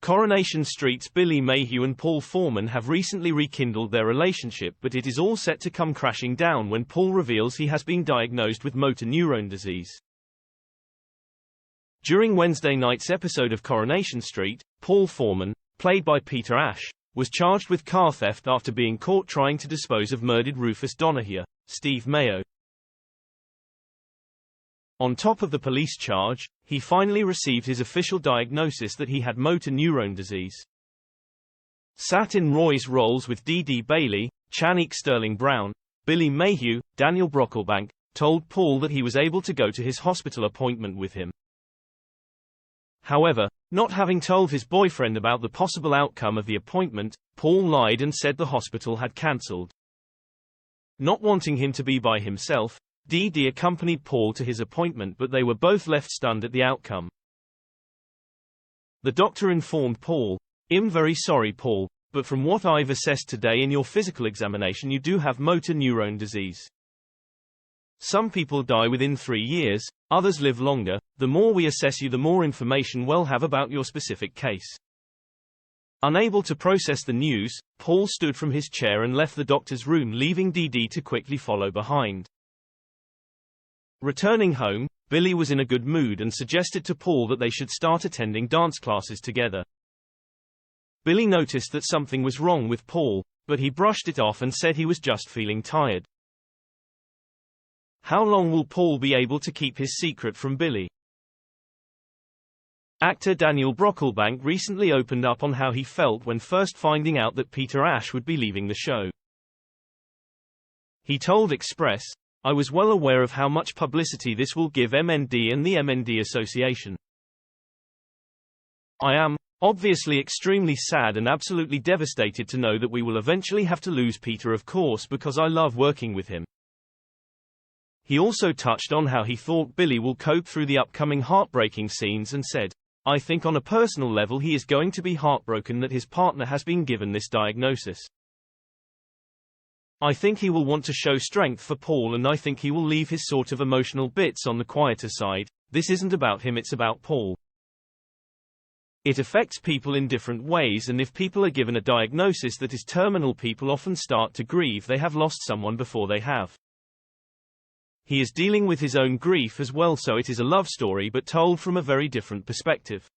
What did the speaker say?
Coronation Street's Billy Mayhew and Paul Foreman have recently rekindled their relationship, but it is all set to come crashing down when Paul reveals he has been diagnosed with motor neurone disease. During Wednesday night's episode of Coronation Street, Paul Foreman, played by Peter Ash, was charged with car theft after being caught trying to dispose of murdered Rufus Donahue, Steve Mayo. On top of the police charge, he finally received his official diagnosis that he had motor neurone disease. Sat in Roy's roles with Dee Dee Bailey, Channick Sterling-Brown, Billy Mayhew, Daniel Brocklebank, told Paul that he was able to go to his hospital appointment with him. However, not having told his boyfriend about the possible outcome of the appointment, Paul lied and said the hospital had cancelled. Not wanting him to be by himself, Dee Dee accompanied Paul to his appointment, but they were both left stunned at the outcome. The doctor informed Paul, "I'm very sorry, Paul, but from what I've assessed today in your physical examination, you do have motor neurone disease. Some people die within 3 years, others live longer. The more we assess you, the more information we'll have about your specific case." Unable to process the news, Paul stood from his chair and left the doctor's room, leaving Dee Dee to quickly follow behind. Returning home, Billy was in a good mood and suggested to Paul that they should start attending dance classes together. Billy noticed that something was wrong with Paul, but he brushed it off and said he was just feeling tired. How long will Paul be able to keep his secret from Billy? Actor Daniel Brocklebank recently opened up on how he felt when first finding out that Peter Ash would be leaving the show. He told Express, "I was well aware of how much publicity this will give MND and the MND Association. I am, obviously, extremely sad and absolutely devastated to know that we will eventually have to lose Peter, of course, because I love working with him." He also touched on how he thought Billy will cope through the upcoming heartbreaking scenes and said, "I think on a personal level he is going to be heartbroken that his partner has been given this diagnosis. I think he will want to show strength for Paul, and I think he will leave his sort of emotional bits on the quieter side. This isn't about him, it's about Paul. It affects people in different ways, and if people are given a diagnosis that is terminal, people often start to grieve they have lost someone before they have. He is dealing with his own grief as well, so it is a love story but told from a very different perspective."